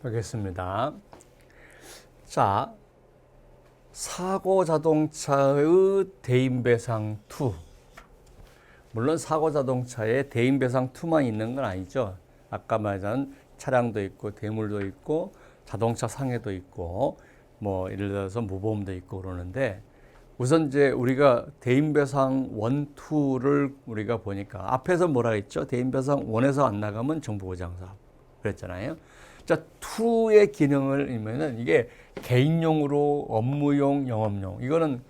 하겠습니다. 자, 사고 자동차의 대인배상 2. 물론 사고 자동차에 대인배상 2만 있는 건 아니죠. 아까 말한 차량도 있고 대물도 있고 자동차 상해도 있고 뭐 예를 들어서 무보험도 있고 그러는데 우선 이제 우리가 대인배상 1, 2를 우리가 보니까 앞에서 뭐라 했죠? 대인배상 1에서 안 나가면 정부보장사업 그랬잖아요. 자, 2의 기능을 이면은 이게 개인용으로 업무용, 영업용 이거는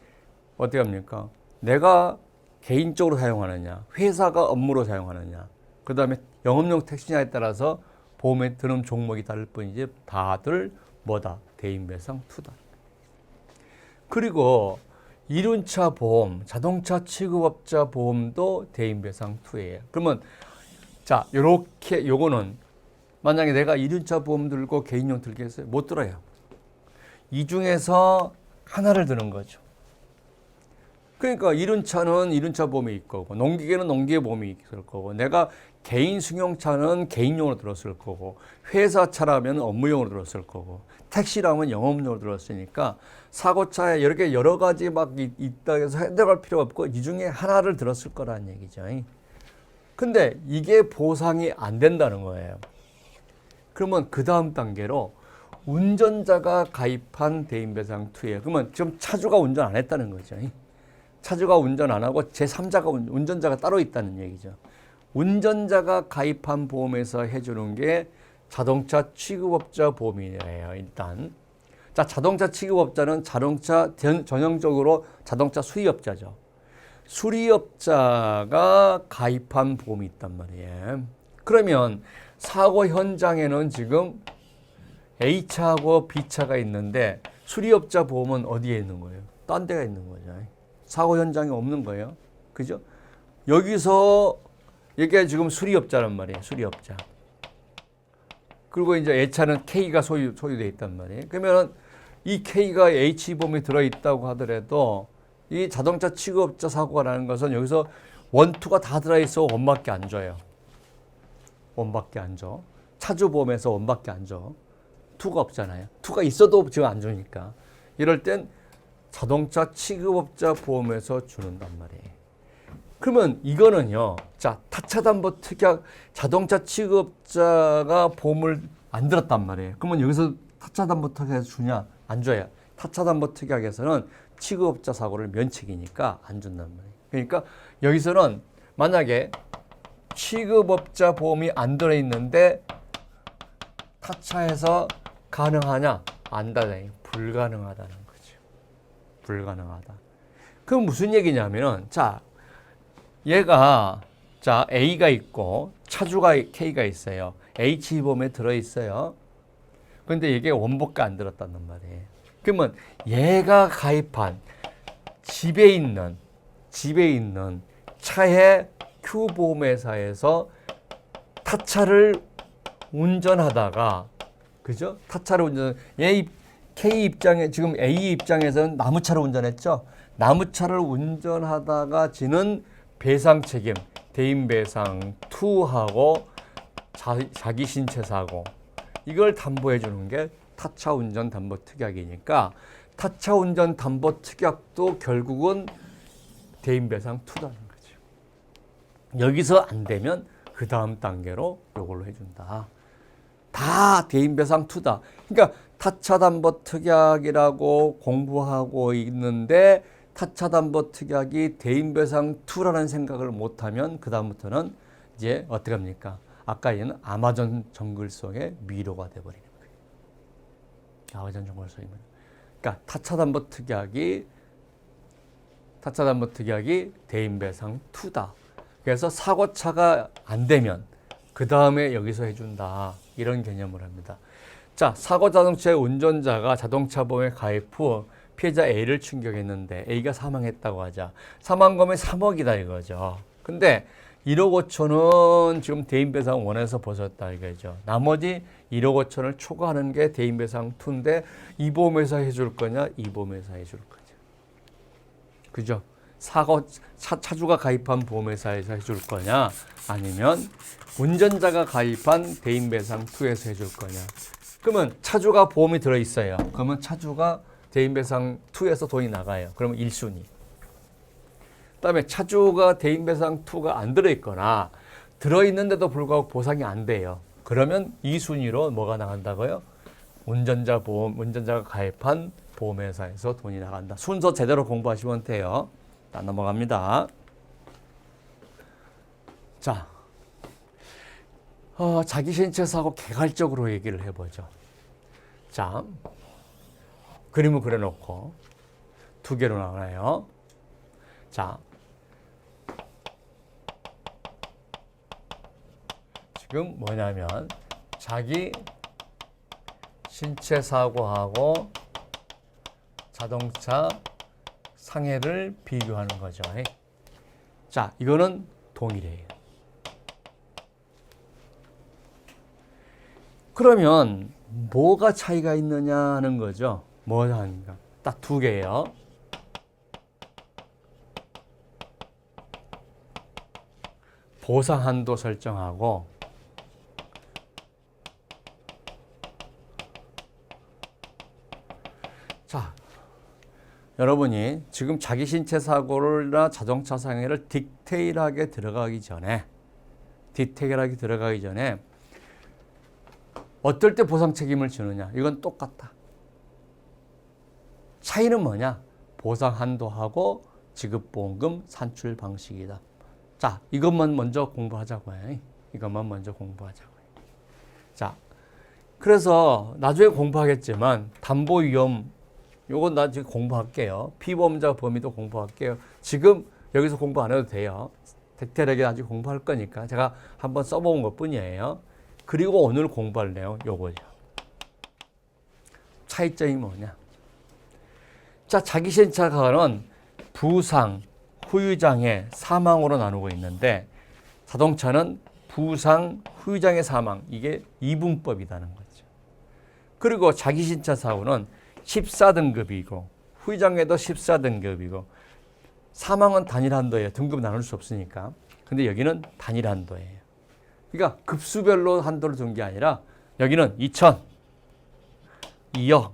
어떻게 합니까? 내가 개인적으로 사용하느냐, 회사가 업무로 사용하느냐, 그 다음에 영업용 택시냐에 따라서 보험에 드는 종목이 다를 뿐이지 다들 뭐다? 대인배상 2다. 그리고 이륜차 보험, 자동차 취급업자 보험도 대인배상 2예요. 그러면 자, 요렇게 요거는 만약에 내가 이륜차 보험 들고 개인용 들겠어요? 못 들어요. 이 중에서 하나를 드는 거죠. 그러니까 이륜차는 이륜차 보험이 있고 농기계는 농기계 보험이 있을 거고 내가 개인 승용차는 개인용으로 들었을 거고 회사 차라면 업무용으로 들었을 거고 택시라면 영업용으로 들었으니까 사고차에 이렇게 여러 가지 막 있다 해서 해석할 필요가 없고 이 중에 하나를 들었을 거라는 얘기죠. 근데 이게 보상이 안 된다는 거예요. 그러면 그 다음 단계로 운전자가 가입한 대인배상 2예요. 그러면 지금 차주가 운전 안 했다는 거죠. 차주가 운전 안 하고 제3자가 운전자가 따로 있다는 얘기죠. 운전자가 가입한 보험에서 해주는 게 자동차 취급업자 보험이에요. 일단 자, 자동차 취급업자는 자동차 전형적으로 자동차 수리업자죠. 수리업자가 가입한 보험이 있단 말이에요. 그러면 사고 현장에는 지금 A차하고 B차가 있는데 수리업자 보험은 어디에 있는 거예요? 딴 데가 있는 거죠. 사고 현장에 없는 거예요. 그죠? 여기서 이게 지금 수리업자란 말이에요. 수리업자. 그리고 이제 A차는 K가 소유되어 있단 말이에요. 그러면 이 K가 H보험에 들어있다고 하더라도 이 자동차 취급업자 사고가 나는 것은 여기서 1, 2가 다 들어있어 원밖에 안 줘요. 원밖에 안 줘. 차주보험에서 원밖에 안 줘. 2가 없잖아요. 2가 있어도 지금 안 주니까. 이럴 땐 자동차 취급업자 보험에서 주는단 말이에요. 그러면 이거는요. 자, 타차담보특약 자동차 취급업자가 보험을 안 들었단 말이에요. 그러면 여기서 타차담보특약에서 주냐? 안 줘요. 타차담보특약에서는 취급업자 사고를 면책이니까 안 준단 말이에요. 그러니까 여기서는 만약에 취급업자 보험이 안 들어있는데 타차에서 가능하냐? 안 돼. 불가능하다는 거죠. 불가능하다. 그럼 무슨 얘기냐면은 자, 얘가 자 A가 있고 차주가 K가 있어요. H보험에 들어있어요. 근데 이게 원밖에 안 들었다는 말이에요. 그러면 얘가 가입한 집에 있는 차의 Q보험회사에서 타차를 운전하다가 그죠? 타차를 얘 K 입장에 지금 A 입장에서는 나무차를 운전했죠. 나무차를 운전하다가 지는 배상 책임 대인배상 2하고 자기 신체 사고 이걸 담보해 주는 게 타차 운전 담보 특약이니까 타차 운전 담보 특약도 결국은 대인배상 2라는 거죠. 여기서 안 되면 그 다음 단계로 이걸로 해준다. 다 대인배상 2다. 그러니까 타차담보특약이라고 공부하고 있는데 타차담보특약이 대인배상 2라는 생각을 못하면 그 다음부터는 이제 어떻게 합니까? 아까 얘는 아마존 정글 속의 미로가 돼버리는 거예요. 아마존 정글 속이면. 그러니까 타차담보특약이 대인배상 2다. 그래서 사고차가 안 되면 그 다음에 여기서 해준다. 이런 개념을 합니다. 자, 사고 자동차의 운전자가 자동차 보험에 가입 후 피해자 A를 충격했는데 A가 사망했다고 하자. 사망금이 3억이다 이거죠. 근데 1억 5천은 지금 대인배상 1에서 벗었다 이거죠. 나머지 1억 5천을 초과하는 게 대인배상 2인데 이 보험회사 해줄 거냐? 이 보험회사 해줄 거냐? 그죠? 차주가 가입한 보험회사에서 해줄 거냐? 아니면 운전자가 가입한 대인배상 2에서 해줄 거냐? 그러면 차주가 보험이 들어있어요. 그러면 차주가 대인배상 2에서 돈이 나가요. 그러면 1순위. 그다음에 차주가 대인배상 2가 안 들어있거나 들어있는데도 불구하고 보상이 안 돼요. 그러면 2순위로 뭐가 나간다고요? 운전자 보험, 운전자가 가입한 보험회사에서 돈이 나간다. 순서 제대로 공부하시면 돼요. 자, 넘어갑니다. 자, 자기 신체 사고 개괄적으로 얘기를 해보죠. 자, 그림을 그려놓고 2개로 나와요. 자, 지금 뭐냐면 자기 신체 사고하고 자동차 상해를 비교하는 거죠. 자, 이거는 동일해요. 그러면 뭐가 차이가 있느냐 하는 거죠. 뭐가 하는가? 딱 2개예요. 보상 한도 설정하고 자, 여러분이 지금 자기 신체 사고나 자동차 상해를 디테일하게 들어가기 전에 어떨 때 보상 책임을 지느냐? 이건 똑같다. 차이는 뭐냐? 보상 한도하고 지급보험금 산출 방식이다. 자, 이것만 먼저 공부하자고요. 자, 그래서 나중에 공부하겠지만 담보위험 요건 나 지금 공부할게요. 피보험자 범위도 공부할게요. 지금 여기서 공부 안 해도 돼요. 디테일하게 나중에 공부할 거니까 제가 한번 써본 것 뿐이에요. 그리고 오늘 공부할 내용 요거죠. 차이점이 뭐냐? 자, 자기 신체사고는 부상, 후유장애, 사망으로 나누고 있는데 자동차는 부상, 후유장애, 사망 이게 이분법이라는 거죠. 그리고 자기 신체사고는 14등급이고 후유장애도 14등급이고 사망은 단일 한도예요. 등급 나눌 수 없으니까. 근데 여기는 단일 한도예요. 그러니까 급수별로 한도를 둔 게 아니라 여기는 2천, 2억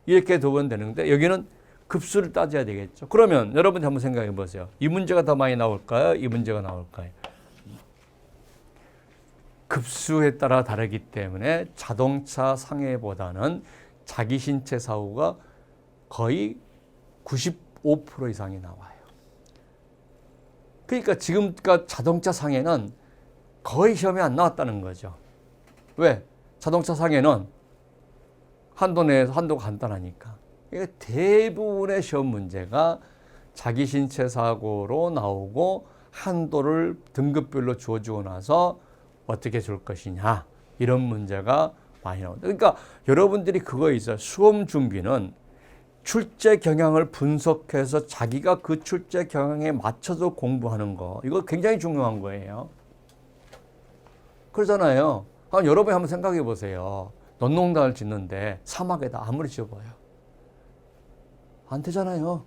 이렇게 두면 되는데 여기는 급수를 따져야 되겠죠. 그러면 여러분이 한번 생각해 보세요. 이 문제가 더 많이 나올까요? 이 문제가 나올까요? 급수에 따라 다르기 때문에 자동차 상해보다는 자기 신체 사고가 거의 95% 이상이 나와요. 그러니까 지금까지 자동차 상해는 거의 시험에 안 나왔다는 거죠. 왜? 자동차 상해는 한도 내에서 한도가 간단하니까. 대부분의 시험 문제가 자기 신체 사고로 나오고 한도를 등급별로 주어주고 나서 어떻게 줄 것이냐 이런 문제가 많이 나온다. 그러니까 여러분들이 그거 있어요. 수험 준비는 출제 경향을 분석해서 자기가 그 출제 경향에 맞춰서 공부하는 거 이거 굉장히 중요한 거예요. 그러잖아요. 여러분이 한번 생각해 보세요. 논농단을 짓는데 사막에다 아무리 지어봐요. 안 되잖아요.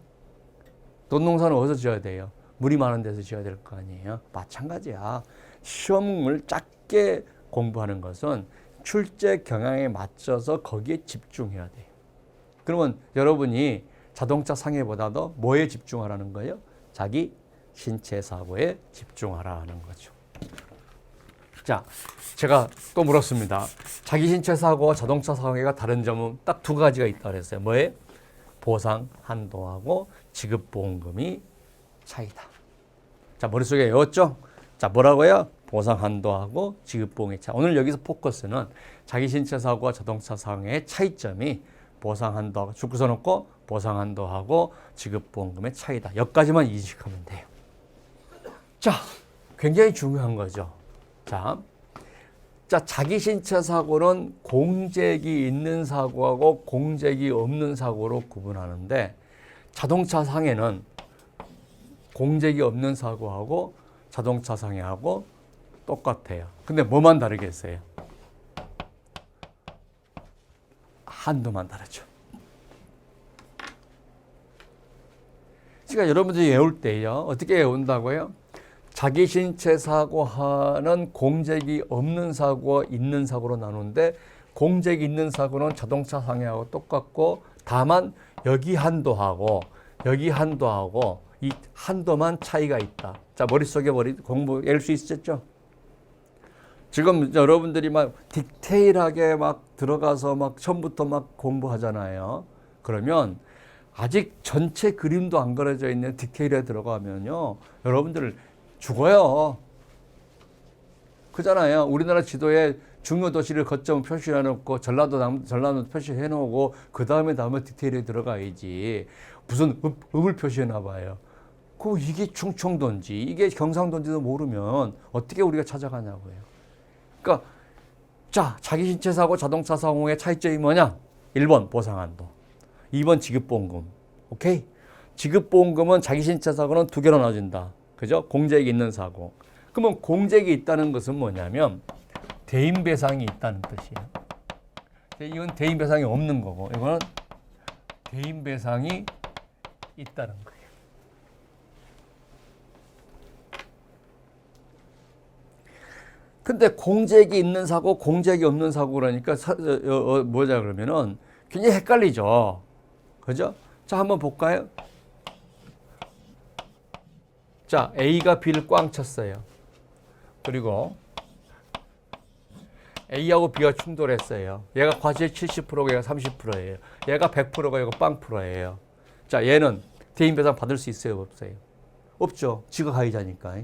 논농사는 어디서 지어야 돼요? 물이 많은 데서 지어야 될 거 아니에요? 마찬가지야. 시험을 작게 공부하는 것은 출제 경향에 맞춰서 거기에 집중해야 돼요. 그러면 여러분이 자동차 상해보다도 뭐에 집중하라는 거예요? 자기 신체 사고에 집중하라는 거죠. 자, 제가 또 물었습니다. 자기 신체 사고와 자동차 상해가 다른 점은 딱 2가지가 있다고 그랬어요. 뭐예요? 보상 한도하고 지급 보험금이 차이다. 자, 머릿속에 외웠죠? 자, 뭐라고요? 보상 한도하고 지급 보험의 차이. 오늘 여기서 포커스는 자기 신체 사고와 자동차 상해의 차이점이 보상 한도, 줄 써놓고 보상 한도하고 지급 보험금의 차이다. 여기까지만 인식하면 돼요. 자, 굉장히 중요한 거죠. 자, 자기 신체 사고는 공잭이 있는 사고하고 공잭이 없는 사고로 구분하는데 자동차 상해는 공잭이 없는 사고하고 자동차 상해하고 똑같아요. 근데 뭐만 다르겠어요? 한도만 다르죠. 그러니까 여러분들이 외울 때요. 어떻게 외운다고요? 자기 신체 사고하는 공잭이 없는 사고와 있는 사고로 나누는데 공잭이 있는 사고는 자동차 상해하고 똑같고 다만 여기 한도하고 이 한도만 차이가 있다. 자, 머릿속에 공부 낼 수 있었죠? 지금 여러분들이 막 디테일하게 막 들어가서 막 처음부터 막 공부하잖아요. 그러면 아직 전체 그림도 안 그려져 있는 디테일에 들어가면요, 여러분들 죽어요. 그잖아요. 우리나라 지도에 중요 도시를 거점 표시해 놓고 전라도 표시해 놓고 그 다음에 디테일에 들어가야지. 무슨 읍을 표시해 놔봐요. 이게 충청도인지 이게 경상도인지도 모르면 어떻게 우리가 찾아가냐고요. 그러니까 자, 자기 신체 사고 자동차 사고의 차이점이 뭐냐? 1번 보상한도, 2번 지급보험금. 오케이? 지급보험금은 자기 신체 사고는 두 개로 나눠진다. 그죠? 공잭이 있는 사고. 그러면 공잭이 있다는 것은 뭐냐면 대인배상이 있다는 뜻이에요. 이건 대인배상이 없는 거고, 이거는 대인배상이 있다는 거예요. 근데 공잭이 있는 사고, 공잭이 없는 사고 그러니까 뭐냐 그러면은 굉장히 헷갈리죠. 그죠? 자, 한번 볼까요? 자, A가 B를 꽝 쳤어요. 그리고 A하고 B가 충돌했어요. 얘가 과실 70%고 얘가 30%예요. 얘가 100%고 얘가 0%예요. 자, 얘는 대인배상 받을 수 있어요, 없어요? 없죠. 지가 가해자니까.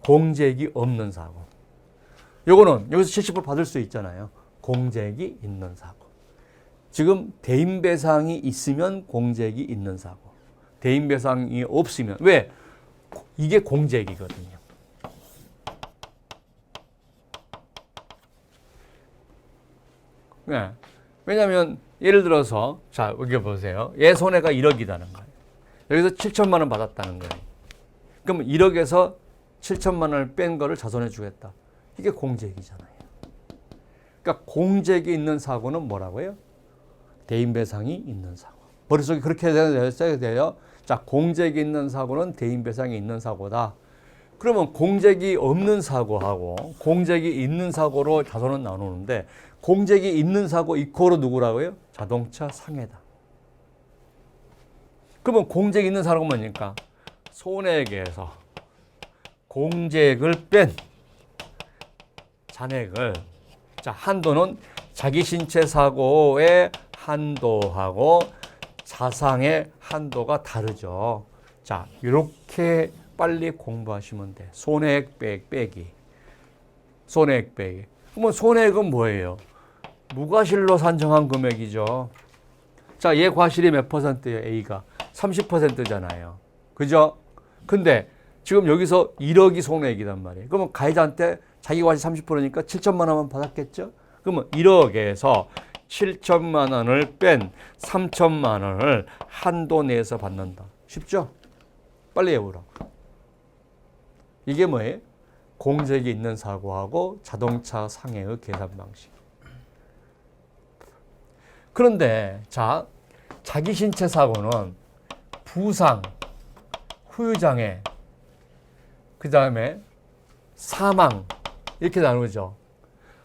공잭이 없는 사고. 요거는 여기서 70% 받을 수 있잖아요. 공잭이 있는 사고. 지금 대인배상이 있으면 공잭이 있는 사고. 대인배상이 없으면 왜? 이게 공잭이거든요. 네. 왜냐하면 예를 들어서 자, 여기 보세요. 얘 손해가 1억이라는 거예요. 여기서 7천만 원 받았다는 거예요. 그럼 1억에서 7천만 원을 뺀 거를 자손해 주겠다. 이게 공잭이잖아요. 그러니까 공잭이 있는 사고는 뭐라고요? 대인배상이 있는 사고. 머릿속에 그렇게 써야 돼요. 자, 공잭이 있는 사고는 대인배상이 있는 사고다. 그러면 공잭이 없는 사고하고 공잭이 있는 사고로 자손은 나누는데 공잭이 있는 사고 이코로 누구라고요? 자동차 상해다. 그러면 공잭이 있는 사고가 뭐니까? 손해액에서 공잭을 뺀 잔액을, 자, 한도는 자기 신체 사고의 한도하고 자상의 한도가 다르죠. 자, 이렇게 빨리 공부하시면 돼. 손해액 빼기. 손해액 빼기. 그러면 손해액은 뭐예요? 무과실로 산정한 금액이죠. 자, 얘 과실이 몇 %예요? A가 30%잖아요. 그죠? 근데 지금 여기서 1억이 손해액이란 말이에요. 그러면 가해자한테 자기 과실 30%니까 7천만 원만 받았겠죠? 그러면 1억에서 7천만 원을 뺀 3천만 원을 한도 내에서 받는다. 쉽죠? 빨리 해보라고. 이게 뭐예요? 공잭이 있는 사고하고 자동차 상해의 계산 방식. 그런데 자, 자기 신체 사고는 부상, 후유장애, 그 다음에 사망 이렇게 나누죠.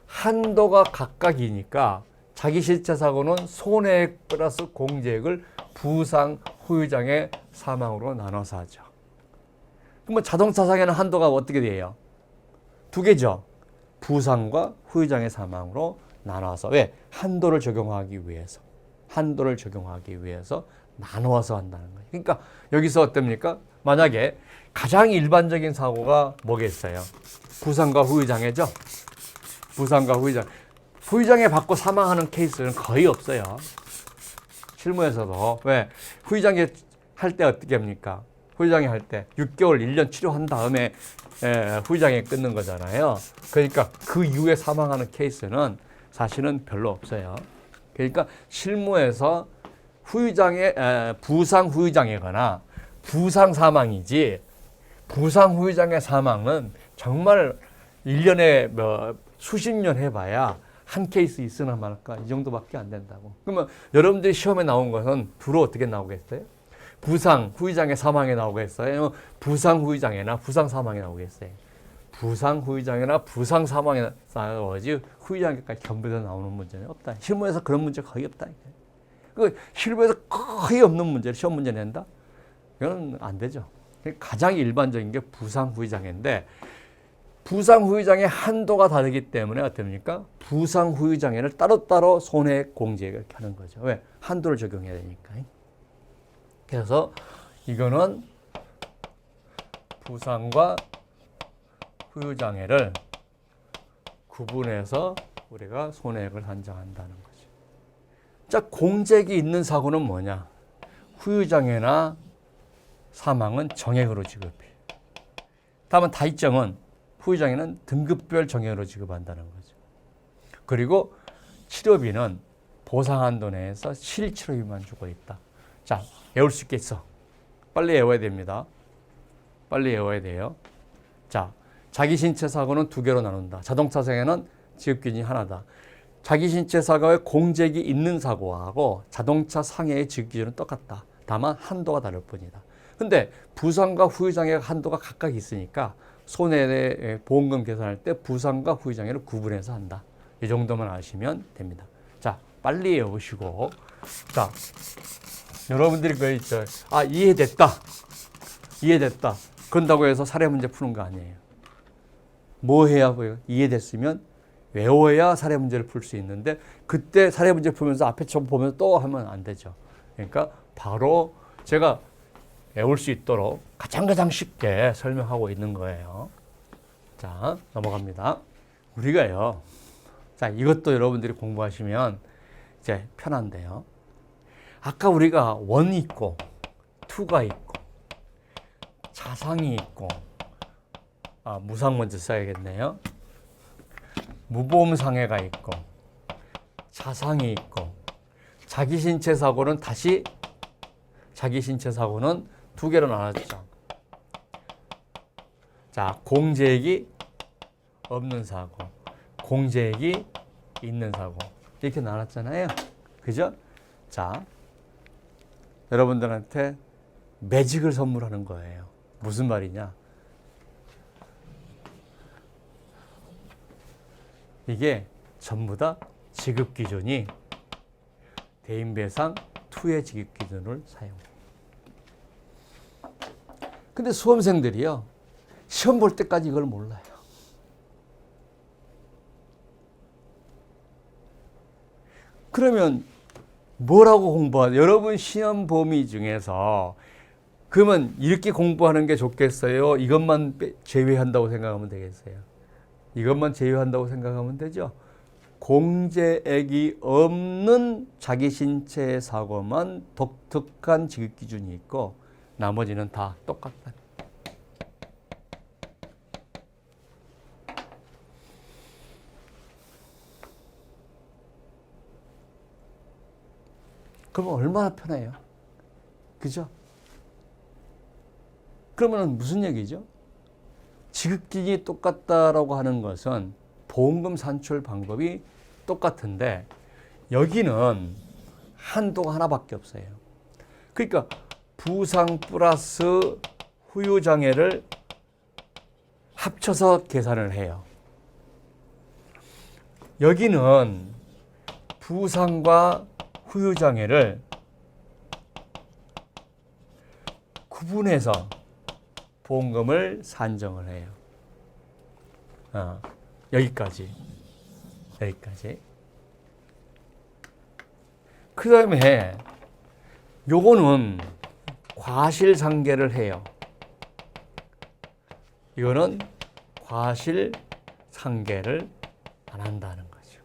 한도가 각각이니까 자기 신체 사고는 손해액 플러스 공잭을 부상, 후유장애, 사망으로 나눠서 하죠. 그러면 자동차 상해는 한도가 어떻게 돼요? 두 개죠. 부상과 후유장애, 사망으로 나눠서. 왜? 한도를 적용하기 위해서. 한도를 적용하기 위해서 나누어서 한다는 거예요. 그러니까 여기서 어떻습니까? 만약에 가장 일반적인 사고가 뭐겠어요? 부상과 후유장애죠. 부상과 후유장애. 후유장애 받고 사망하는 케이스는 거의 없어요. 실무에서도. 왜? 후유장애 할 때 어떻게 합니까? 후유장애 할 때 6개월, 1년 치료한 다음에 후유장애 끊는 거잖아요. 그러니까 그 이후에 사망하는 케이스는 사실은 별로 없어요. 그러니까 실무에서 후유장애, 부상 후유장애거나 부상 사망이지, 부상 후유장애 사망은 정말 1년에 뭐 수십 년 해봐야 한 케이스 있으나 말까 이 정도밖에 안 된다고. 그러면 여러분들이 시험에 나온 것은 주로 어떻게 나오겠어요? 부상 후유장애 사망에 나오겠어요? 부상 후유장애나 부상 사망에 나오겠어요? 부상 후유장애나 부상 사망에 싸워지 후유장애까지 전부 다 나오는 문제는 없다. 실무에서 그런 문제 거의 없다. 그 실무에서 거의 없는 문제를 시험 문제 낸다? 이건 안 되죠. 가장 일반적인 게 부상 후유장애인데 부상 후유장애 한도가 다르기 때문에 어떻습니까? 부상 후유장애를 따로따로 손해 공제액을 이렇게 하는 거죠. 왜? 한도를 적용해야 되니까. 그래서 이거는 부상과 후유장애를 구분해서 우리가 손해액을 산정한다는 거죠. 자, 공제액이 있는 사고는 뭐냐? 후유장애나 사망은 정액으로 지급해요. 다만 다이점은 후유장애는 등급별 정액으로 지급한다는 거죠. 그리고 치료비는 보상한도 내에서 실치료비만 주고 있다. 자, 외울 수 있겠어? 빨리 외워야 됩니다. 빨리 외워야 돼요. 자, 자기 신체 사고는 두 개로 나눈다. 자동차 상해는 지급 기준이 하나다. 자기 신체 사고에 공제액이 있는 사고하고 자동차 상해의 지급 기준은 똑같다. 다만 한도가 다를 뿐이다. 근데 부상과 후유장애 한도가 각각 있으니까 손해 보험금 계산할 때 부상과 후유장애를 구분해서 한다. 이 정도만 아시면 됩니다. 자, 빨리 외우시고, 자, 여러분들이 그 있죠. 아, 이해됐다. 이해됐다. 그런다고 해서 사례 문제 푸는 거 아니에요. 뭐 해야 이해됐으면 외워야 사례 문제를 풀 수 있는데 그때 사례 문제 풀면서 앞에 좀 보면서 또 하면 안 되죠. 그러니까 바로 제가 외울 수 있도록 가장 쉽게 설명하고 있는 거예요. 자, 넘어갑니다. 우리가요. 자, 이것도 여러분들이 공부하시면 이제 편한데요. 아까 우리가 원이 있고 투가 있고 자상이 있고 무상 먼저 써야겠네요. 무보험상해가 있고 자상이 있고 자기 신체 사고는 다시 자기 신체 사고는 두 개로 나눴죠. 자, 공제액이 없는 사고, 공제액이 있는 사고 이렇게 나눴잖아요. 그죠? 자, 여러분들한테 매직을 선물하는 거예요. 무슨 말이냐? 이게 전부 다 지급 기준이 대인배상 2의 지급 기준을 사용해요. 근데 수험생들이요, 시험 볼 때까지 이걸 몰라요. 그러면 뭐라고 공부하냐? 여러분 시험 범위 중에서 그러면 이렇게 공부하는 게 좋겠어요? 이것만 제외한다고 생각하면 되겠어요? 이것만 제외한다고 생각하면 되죠? 공제액이 없는 자기 신체 사고만 독특한 지급 기준이 있고 나머지는 다 똑같다. 그러면 얼마나 편해요? 그죠? 그러면 무슨 얘기죠? 지급 기준이 똑같다라고 하는 것은 보험금 산출 방법이 똑같은데 여기는 한도가 하나밖에 없어요. 그러니까 부상 플러스 후유장애를 합쳐서 계산을 해요. 여기는 부상과 후유장애를 구분해서 보험금을 산정을 해요. 여기까지. 그 다음에 요거는 과실상계를 해요. 이거는 과실상계를 안 한다는 거죠.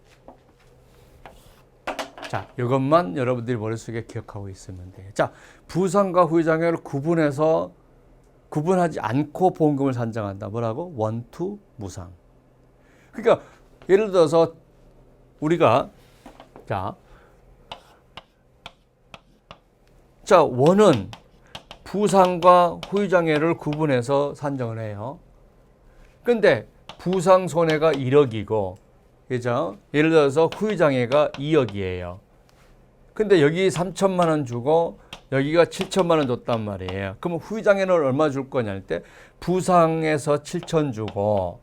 자, 이것만 여러분들이 머릿속에 기억하고 있으면 돼요. 자, 부상과 후유장애를 구분하지 않고 보험금을 산정한다. 뭐라고? 원투 무상. 그러니까 예를 들어서 우리가 자, 원은 부상과 후유장애를 구분해서 산정을 해요. 근데 부상 손해가 1억이고, 그죠? 예를 들어서 후유장애가 2억이에요. 근데 여기 3천만 원 주고 여기가 7천만 원 줬단 말이에요. 그러면 후유장애는 얼마 줄 거냐 할 때 부상에서 7천 주고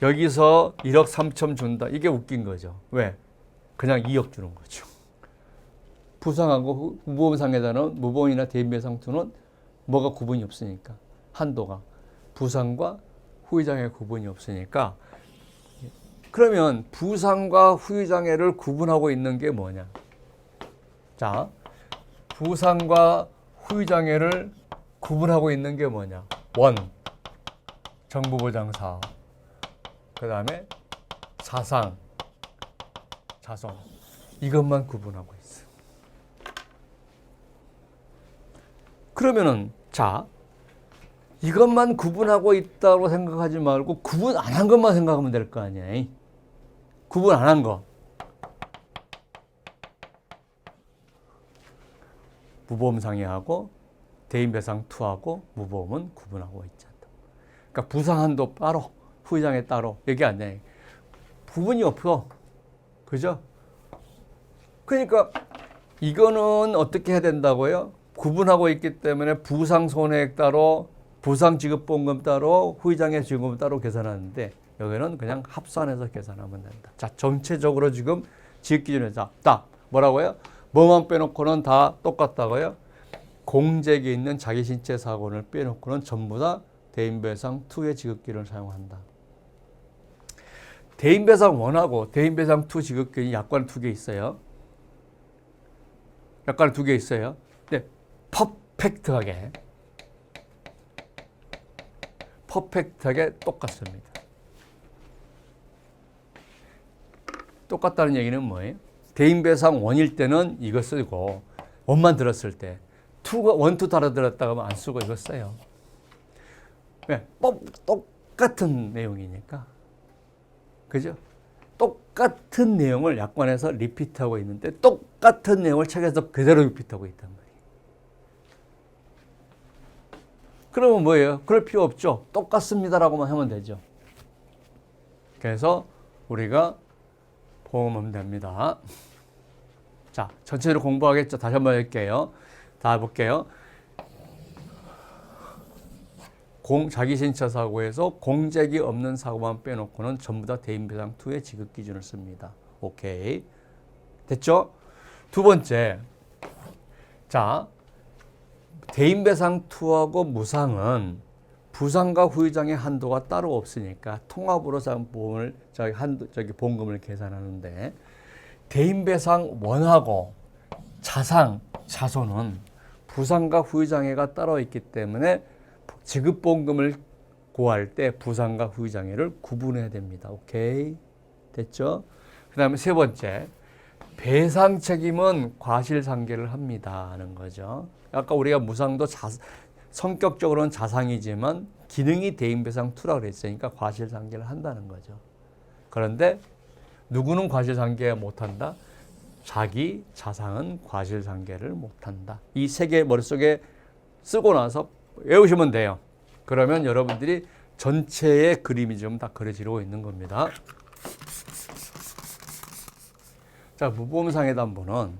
여기서 1억 3천 준다. 이게 웃긴 거죠. 왜? 그냥 2억 주는 거죠. 부상하고 무보험상해자는 무보험이나 대인배상투는 뭐가 구분이 없으니까 한도가 부상과 후유장애 구분이 없으니까 그러면 부상과 후유장애를 구분하고 있는 게 뭐냐? 자, 부상과 후유장애를 구분하고 있는 게 뭐냐? 원, 정부보장사, 그 다음에 자상, 자손 이것만 구분하고 있어요. 그러면은 자 이것만 구분하고 있다고 생각하지 말고 구분 안 한 것만 생각하면 될 거 아니야. 구분 안 한 거. 무보험상해하고 대인배상투하고 무보험은 구분하고 있지 않다. 그러니까 부상한도 따로 후유장애 따로 얘기 안 해. 부분이 없어. 그죠? 그러니까 이거는 어떻게 해야 된다고요? 구분하고 있기 때문에 부상 손해액 따로 부상 지급보험금 따로 후유장애 지급보험 따로 계산하는데 여기는 그냥 합산해서 계산하면 된다. 자, 전체적으로 지금 지급기준에서 딱 뭐라고요? 뭐만 빼놓고는 다 똑같다고요? 공제기 있는 자기신체 사고를 빼놓고는 전부 다 대인배상 2의 지급기준을 사용한다. 대인배상 1하고 대인배상 2 지급기준이 약관 2개 있어요. 약관 2개 있어요. 근데 퍼펙트하게 똑같습니다. 똑같다는 얘기는 뭐예요? 대인배상 1일 때는 이거 쓰고 1만 들었을 때 1, 2 따라 들었다가 하면 안 쓰고 이거 써요. 왜? 똑같은 내용이니까. 그죠? 똑같은 내용을 약관에서 리피트하고 있는데 똑같은 내용을 책에서 그대로 리피트하고 있단 말이에요. 그러면 뭐예요? 그럴 필요 없죠. 똑같습니다라고만 하면 되죠. 그래서 우리가 보험하면 됩니다. 자, 전체적으로 공부하겠죠. 다시 한번 할게요. 다 볼게요. 자기신체 사고에서 공제기 없는 사고만 빼놓고는 전부 다 대인배상 2의 지급 기준을 씁니다. 오케이. 됐죠? 두 번째. 자, 대인배상 2하고 무상은 부상과 후유장애 한도가 따로 없으니까 통합으로 보험을 보험금을 계산하는데 대인배상 1하고 자상, 자손은 부상과 후유장애가 따로 있기 때문에 지급보험금을 고할 때 부상과 후유장애를 구분해야 됩니다. 오케이? 됐죠? 그 다음에 세 번째, 배상 책임은 과실상계를 합니다 하는 거죠. 아까 우리가 무상도 성격적으로는 자상이지만 기능이 대인배상 2라고 그랬으니까 과실상계를 한다는 거죠. 그런데 누구는 과실상계 못한다? 자기 자상은 과실상계를 못한다. 이 세 개 머릿속에 쓰고 나서 외우시면 돼요. 그러면 여러분들이 전체의 그림이 좀 다 그려지고 있는 겁니다. 자, 무보험상해담보는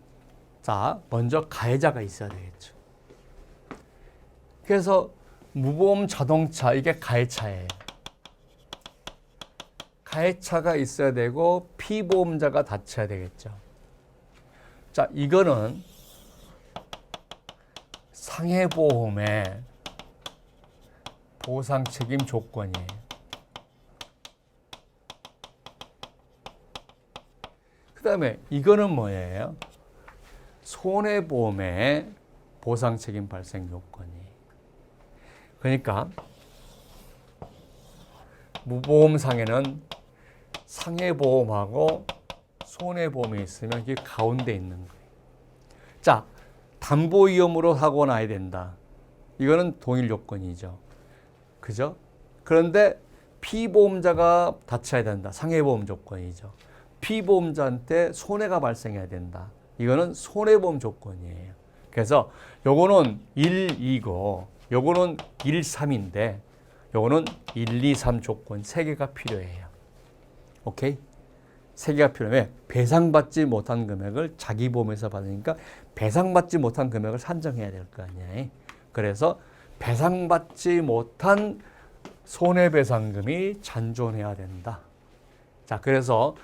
자, 먼저 가해자가 있어야 되겠죠. 그래서 무보험 자동차 이게 가해차예요. 가해차가 있어야 되고 피보험자가 다쳐야 되겠죠. 자, 이거는 상해보험의 보상 책임 조건이에요. 그 다음에 이거는 뭐예요? 손해보험의 보상 책임 발생 요건이에요. 그러니까 무보험상에는 상해보험하고 손해보험이 있으면 이게 가운데 있는 거예요. 자, 담보위험으로 사고 나야 된다. 이거는 동일 요건이죠. 그죠? 그런데 피보험자가 다쳐야 된다. 상해보험 조건이죠. 피보험자한테 손해가 발생해야 된다. 이거는 손해보험 조건이에요. 그래서 요거는 1, 2고 요거는 1, 3인데 요거는 1, 2, 3 조건 3개가 필요해요. 오케이? 3개가 필요해. 배상받지 못한 금액을 자기 보험에서 받으니까 배상받지 못한 금액을 산정해야 될 거 아니야. 그래서 배상받지 못한 손해배상금이 잔존해야 된다. 자, 그래서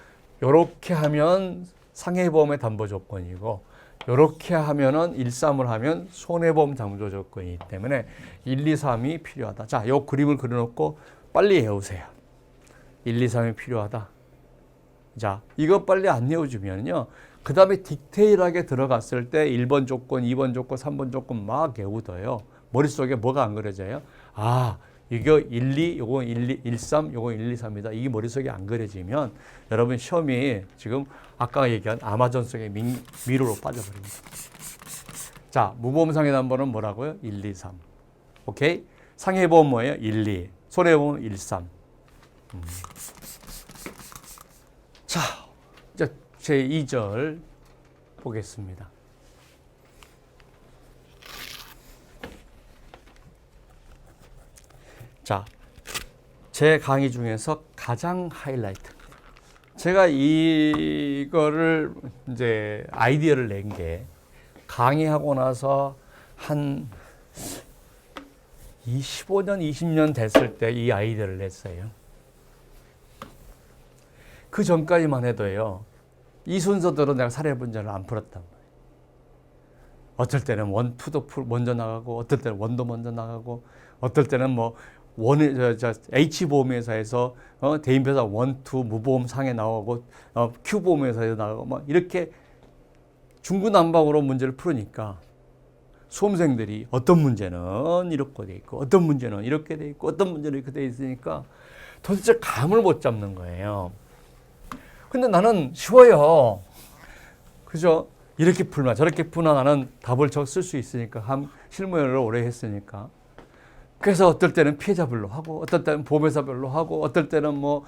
이렇게 하면 상해보험의 담보 조건이고 이렇게 하면은 1,3을 하면 손해보험 담보 조건이기 때문에 1, 2, 3이 필요하다. 자, 이 그림을 그려놓고 빨리 외우세요. 1, 2, 3이 필요하다. 자, 이거 빨리 안 외워주면요. 그 다음에 디테일하게 들어갔을 때 1번 조건, 2번 조건, 3번 조건 막 외우둬요. 머릿속에 뭐가 안 그려져요? 아, 이거 1, 2, 요거 1, 2, 1, 3, 요거 1, 2, 3이다. 이게 머릿속에 안 그려지면 여러분 시험이 지금 아까 얘기한 아마존 속의 미로로 빠져버립니다. 자, 무보험 상해담보는 뭐라고요? 1, 2, 3. 오케이? 상해보험 뭐예요? 1, 2. 손해보험 1, 3. 자, 이제 제 2절 보겠습니다. 자, 제 강의 중에서 가장 하이라이트. 제가 이거를 이제 아이디어를 낸 게 강의하고 나서 한 25년, 20년 됐을 때 이 아이디어를 냈어요. 그 전까지만 해도요, 이 순서대로 내가 사례 문제를 안 풀었단 말이에요. 어떨 때는 원, 투도 먼저 나가고, 어떨 때는 원도 먼저 나가고, 어떨 때는 뭐, H보험회사에서 대인배사 원, 투, 무보험 상에 나오고, Q보험회사에서 나가고, 막 이렇게 중구난방으로 문제를 풀으니까 수험생들이 어떤 문제는 이렇게 돼 있고, 어떤 문제는 이렇게 돼 있고, 어떤 문제는 이렇게 돼 있으니까 도대체 감을 못 잡는 거예요. 근데 나는 쉬워요. 그죠? 이렇게 풀나 저렇게 풀나 나는 답을 쓸 수 있으니까 실무를 오래 했으니까. 그래서 어떨 때는 피해자별로 하고 어떨 때는 보험회사별로 하고 어떨 때는 뭐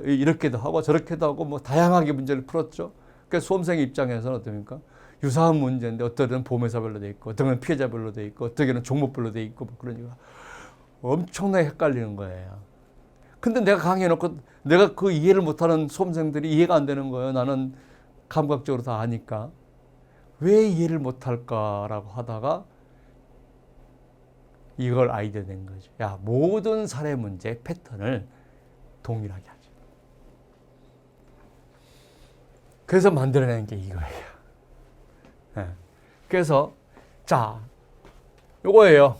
이렇게도 하고 저렇게도 하고 뭐 다양하게 문제를 풀었죠. 그래서 수험생 입장에서는 어떻습니까? 유사한 문제인데 어떨 때는 보험회사별로 돼 있고 어떤 건 피해자별로 돼 있고 어떤 게는 종목별로 돼 있고 뭐 그러니까 엄청나게 헷갈리는 거예요. 근데 내가 강의해놓고 내가 그 이해를 못하는 수험생들이 이해가 안 되는 거예요. 나는 감각적으로 다 아니까. 왜 이해를 못할까라고 하다가 이걸 아이디어 낸 거죠. 야, 모든 사례 문제 패턴을 동일하게 하죠. 그래서 만들어낸 게 이거예요. 네. 그래서 자, 요거예요.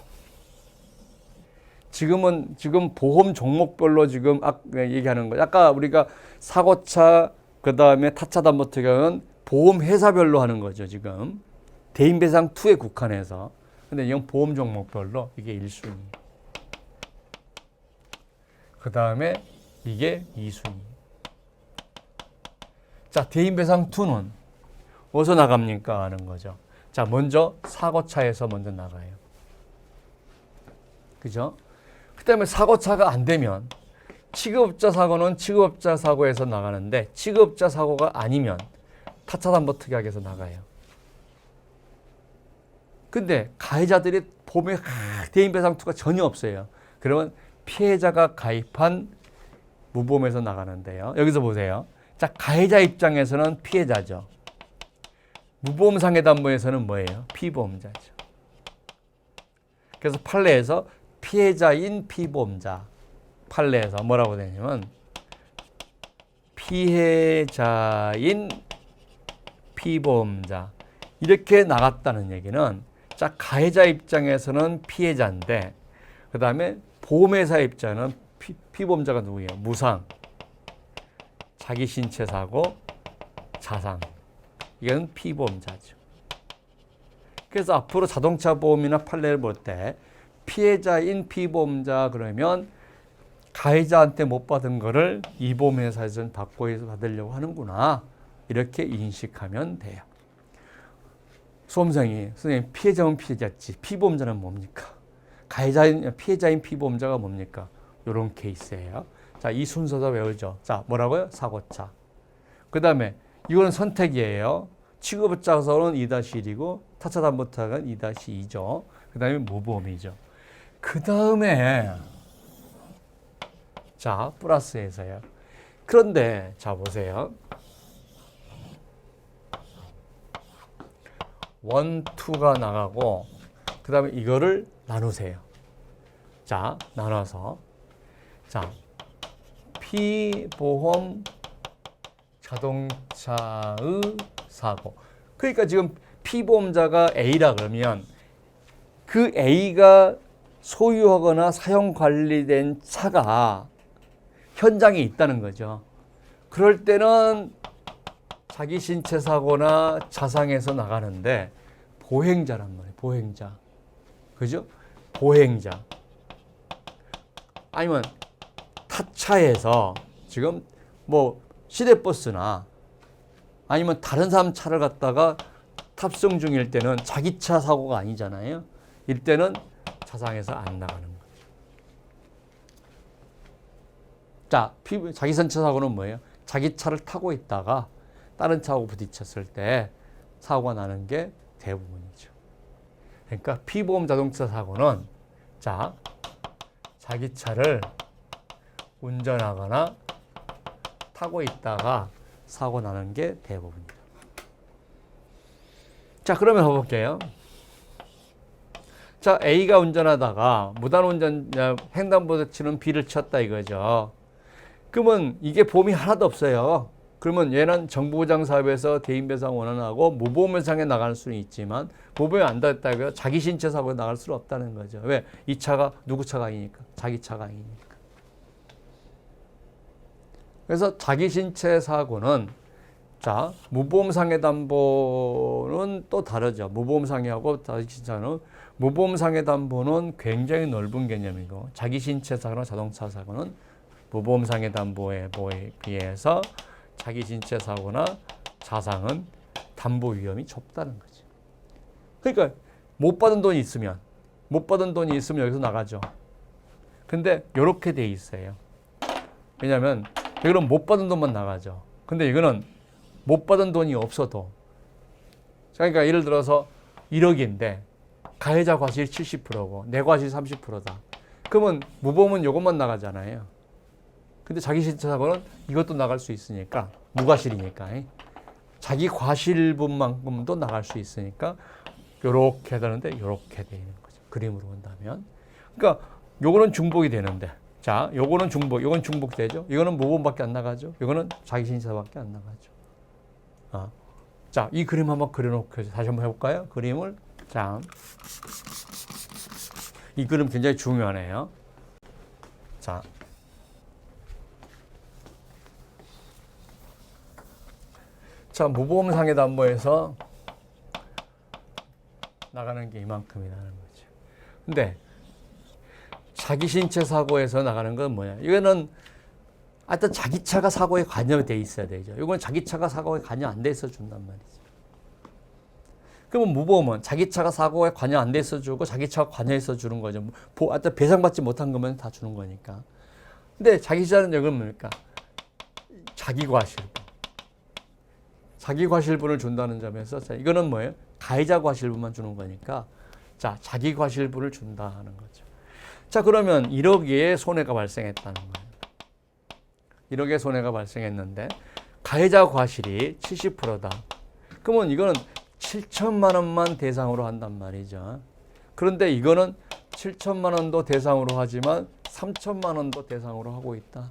지금 보험 종목별로 지금 얘기하는 거예요. 아까 우리가 사고차, 그 다음에 타차 담보 특약은 보험 회사별로 하는 거죠, 지금. 대인배상 2에 국한해서. 근데 이건 보험 종목별로 이게 1순위. 그 다음에 이게 2순위. 자, 대인배상 2는 어디서 나갑니까? 하는 거죠. 자, 먼저 사고차에서 먼저 나가요. 그죠? 그 다음에 사고차가 안 되면 취급업자 사고는 취급업자 사고에서 나가는데 취급업자 사고가 아니면 타차담보 특약에서 나가요. 근데 가해자들이 보험에 대인배상2가 전혀 없어요. 그러면 피해자가 가입한 무보험에서 나가는데요. 여기서 보세요. 자, 가해자 입장에서는 피해자죠. 무보험 상해담보에서는 뭐예요? 피보험자죠. 그래서 판례에서 피해자인 피보험자, 판례에서 뭐라고 되냐면 피해자인 피보험자 이렇게 나갔다는 얘기는 자, 가해자 입장에서는 피해자인데 그 다음에 보험회사 입장은 피보험자가 누구예요? 무상, 자기 신체 사고, 자상. 이건 피보험자죠. 그래서 앞으로 자동차 보험이나 판례를 볼 때 피해자인 피보험자 그러면 가해자한테 못 받은 거를 이 보험회사에서는 받으려고 하는구나. 이렇게 인식하면 돼요. 수험생이 선생님 피해자는 피해자지 피보험자는 뭡니까? 피해자인 피보험자가 뭡니까? 이런 케이스예요. 자, 이 순서도 외우죠. 자, 뭐라고요? 사고차. 그 다음에 이거는 선택이에요. 취급업자서는 2-1이고 타차담보특약은 2-2죠. 그 다음에 무보험이죠. 그 다음에 자, 플러스에서요. 그런데 자 보세요. 1, 2가 나가고 그 다음에 이거를 나누세요. 자, 나눠서 자, 피보험 자동차의 사고. 그러니까 지금 피보험자가 A라 그러면 그 A가 소유하거나 사용 관리된 차가 현장에 있다는 거죠. 그럴 때는 자기 신체 사고나 자상해서 나가는데 보행자란 말이에요. 보행자. 그죠? 보행자. 아니면 타차에서 지금 뭐 시내버스나 아니면 다른 사람 차를 갖다가 탑승 중일 때는 자기 차 사고가 아니잖아요. 이때는 자상해서 안 나가는 거죠. 자, 자기 선체 사고는 뭐예요? 자기 차를 타고 있다가 다른 차하고 부딪혔을 때 사고가 나는 게 대부분이죠. 그러니까 피보험 자동차 사고는 자, 자기 차를 운전하거나 타고 있다가 사고 나는 게 대부분입니다. 자, 그러면 해볼게요. 자, A가 운전하다가 무단운전 횡단보도 치는 B를 쳤다 이거죠. 그러면 이게 보험이 하나도 없어요. 그러면 얘는 정부보장사업에서 대인배상 원원하고 무보험배상에 나갈 수는 있지만 무보험이 안 됐다고요. 자기 신체 사고에 나갈 수는 없다는 거죠. 왜? 이 차가 누구 차가 아니니까. 자기 차가 아니니까. 그래서 자기 신체 사고는 자, 무보험상해 담보는 또 다르죠. 무보험상해하고 자기 신체는 무보험상해 담보는 굉장히 넓은 개념이고 자기 신체 사고나 자동차 사고는 무보험상해 담보에 비해서 자기 신체 사고나 자상은 담보 위험이 좁다는 거죠. 그러니까 못 받은 돈이 있으면 여기서 나가죠. 근데 이렇게 돼 있어요. 왜냐하면 이거는 못 받은 돈만 나가죠. 근데 이거는 못 받은 돈이 없어도 그러니까 예를 들어서 1억인데 가해자 과실이 70%고 내 과실이 30%다. 그러면 무보험은 이것만 나가잖아요. 근데 자기 신체 사고는 이것도 나갈 수 있으니까 무과실이니까 자기 과실분만큼도 나갈 수 있으니까 요렇게 되는데 요렇게 되는 거죠. 그림으로 본다면. 그러니까 요거는 중복이 되는데 자, 요거는 중복, 요건 중복되죠. 이거는 무보험밖에 안 나가죠. 이거는 자기 신체밖에 안 나가죠. 자, 이 그림 한번 그려놓고 다시 한번 해볼까요? 그림을 자, 이 그림 굉장히 중요하네요. 자, 무보험상해 담보에서 나가는 게 이만큼이라는 거죠. 근데 자기 신체 사고에서 나가는 건 뭐냐? 이거는 하여튼 자기 차가 사고에 관여돼 있어야 되죠. 이건 자기 차가 사고에 관여 안 돼 있어 준단 말이죠. 그러면 무보험은 자기 차가 사고에 관여 안 돼 있어 주고 자기 차가 관여해서 주는 거죠. 하여튼 배상받지 못한 거면 다 주는 거니까. 근데 자기 차는 여기는 뭡니까? 자기 과실분. 자기 과실분을 준다는 점에서 자, 이거는 뭐예요? 가해자 과실분만 주는 거니까 자, 자기 과실분을 준다는 거죠. 자, 그러면 1억의 손해가 발생했다는 거예요. 1억의 손해가 발생했는데 가해자 과실이 70%다. 그러면 이거는 7천만 원만 대상으로 한단 말이죠. 그런데 이거는 7천만 원도 대상으로 하지만 3천만 원도 대상으로 하고 있다.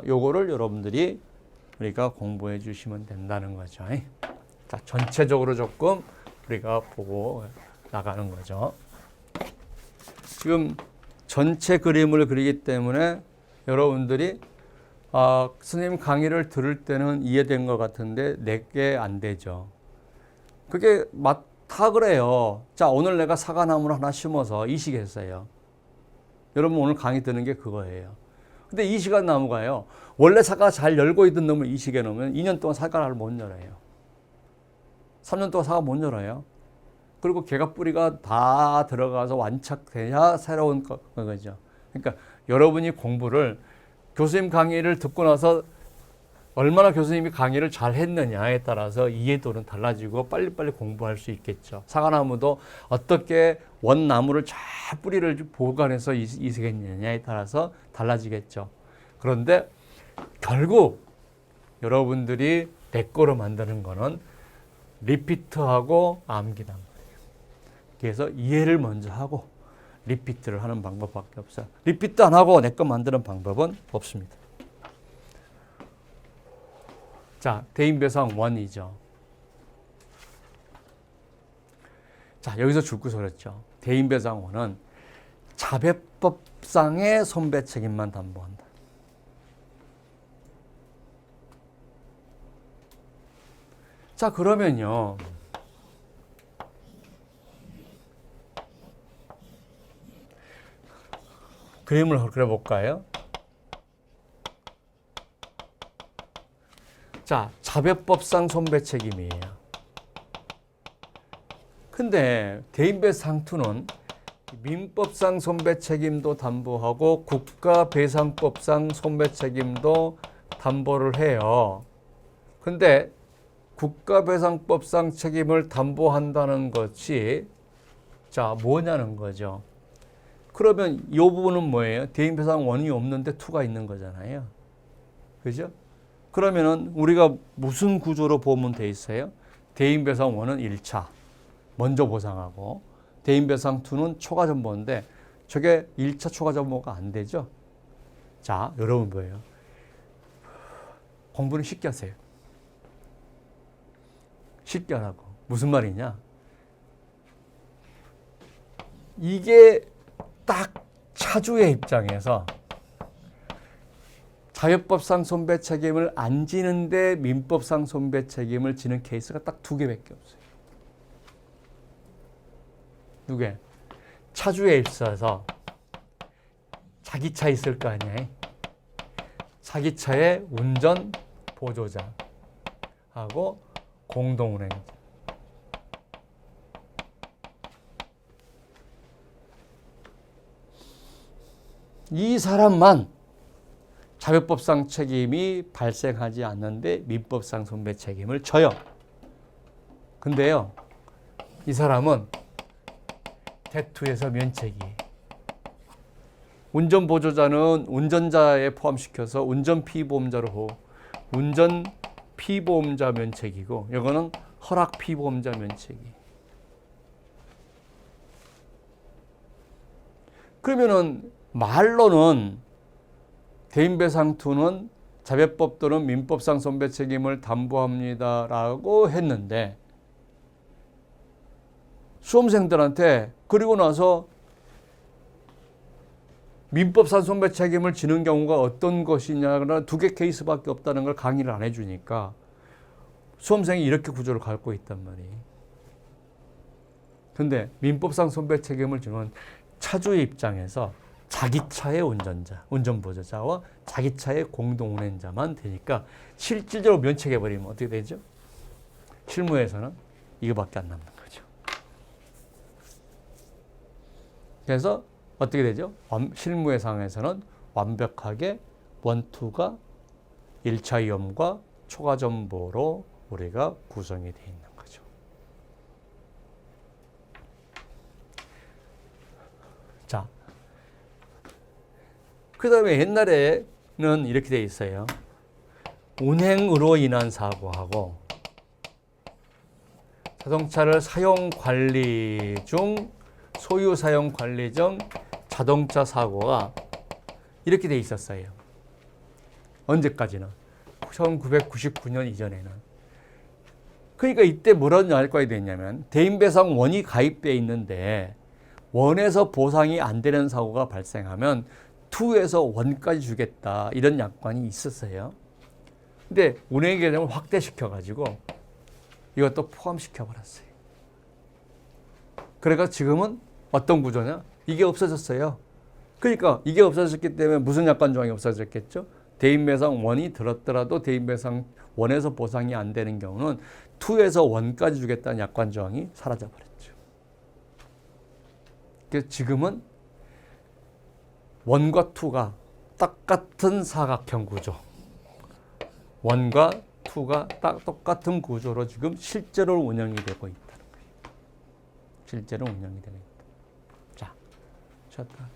요거를 여러분들이 우리가 공부해 주시면 된다는 거죠. 자, 전체적으로 조금 우리가 보고 나가는 거죠. 지금 전체 그림을 그리기 때문에 여러분들이 선생님 강의를 들을 때는 이해된 것 같은데 내게 안 되죠. 그게 다 그래요. 자, 오늘 내가 사과나무를 하나 심어서 이식했어요. 여러분 오늘 강의 듣는 게 그거예요. 근데 이식한 나무가요. 원래 사과 잘 열고 있던 놈을 이식해 놓으면 2년 동안 사과를 못 열어요. 3년 동안 사과 못 열어요. 그리고 개가 뿌리가 다 들어가서 완착돼야 새로운 거죠. 그러니까 여러분이 공부를 교수님 강의를 듣고 나서 얼마나 교수님이 강의를 잘 했느냐에 따라서 이해도는 달라지고 빨리빨리 공부할 수 있겠죠. 사과나무도 어떻게 원나무를 잘 뿌리를 보관해서 이식했느냐에 따라서 달라지겠죠. 그런데 결국 여러분들이 내 거로 만드는 거는 리피트하고 암기란 말이에요. 그래서 이해를 먼저 하고 리피트를 하는 방법밖에 없어요. 리피트 안 하고 내 거 만드는 방법은 없습니다. 자, 대인배상 1이죠. 자, 여기서 줄거 서렸죠. 대인배상 1은 자배법상의 손배 책임만 담보한다. 자, 그러면요. 그림을 그려볼까요? 자, 자배법상 손배 책임이에요. 근데 대인배상투는 민법상 손배 책임도 담보하고 국가배상법상 손배 책임도 담보를 해요. 근데 국가배상법상 책임을 담보한다는 것이 자, 뭐냐는 거죠. 그러면 이 부분은 뭐예요? 대인배상 1이 없는데 2가 있는 거잖아요. 그죠? 그러면은 우리가 무슨 구조로 보면 돼 있어요? 대인배상 1은 1차 먼저 보상하고 대인배상 2는 초과 전보인데 저게 1차 초과 전보가 안 되죠? 자, 여러분 뭐예요? 공부는 쉽게 하세요. 쉽게 하라고. 무슨 말이냐? 이게 딱 차주의 입장에서 자유법상 손배 책임을 안 지는데 민법상 손배 책임을 지는 케이스가 딱 2개밖에 없어요. 두 개. 차주에 있어서 자기 차 있을 거 아니에요. 자기 차의 운전 보조자하고 공동운행자. 이 사람만 자배법상 책임이 발생하지 않는데 민법상 손배 책임을 져요. 근데요, 이 사람은 대투에서 면책이. 운전보조자는 운전자에 포함시켜서 운전피보험자로 운전피보험자 면책이고, 이거는 허락피보험자 면책이. 그러면은 말로는 대인배상2는 자배법 또는 민법상 손배 책임을 담보합니다라고 했는데 수험생들한테 그리고 나서 민법상 손배 책임을 지는 경우가 어떤 것이냐는 2개 케이스밖에 없다는 걸 강의를 안 해주니까 수험생이 이렇게 구조를 갖고 있단 말이에요. 근데 민법상 손배 책임을 지는 차주의 입장에서 자기 차의 운전자, 운전보조자와 자기 차의 공동운행자만 되니까 실질적으로 면책해버리면 어떻게 되죠? 실무에서는 이거밖에 안 남는 거죠. 그래서 어떻게 되죠? 실무의 상황에서는 완벽하게 원투가 1차 위험과 초과 전보로 우리가 구성이 되어 있는 거죠. 자, 그 다음에 옛날에는 이렇게 돼 있어요. 운행으로 인한 사고하고 자동차를 사용 관리 중 소유 사용 관리 중 자동차 사고가 이렇게 돼 있었어요. 언제까지나 1999년 이전에는. 그러니까 이때 뭐라는 알과가 됐냐면 대인배상 1이 가입되어 있는데 1에서 보상이 안 되는 사고가 발생하면 2에서 1까지 주겠다 이런 약관이 있었어요. 근데 운행 개념을 확대시켜가지고 이것도 포함시켜버렸어요. 그러니까 지금은 어떤 구조냐? 이게 없어졌어요. 그러니까 이게 없어졌기 때문에 무슨 약관 조항이 없어졌겠죠? 대인배상 1이 들었더라도 대인배상 1에서 보상이 안 되는 경우는 2에서 1까지 주겠다는 약관 조항이 사라져버렸죠. 그래서 지금은 1과 2가 똑같은 사각형 구조. 1과 2가 딱 똑같은 구조로 지금 실제로 운영이 되고 있다는 거예요. 실제로 운영이 되고 있다. 자, 쉬었다.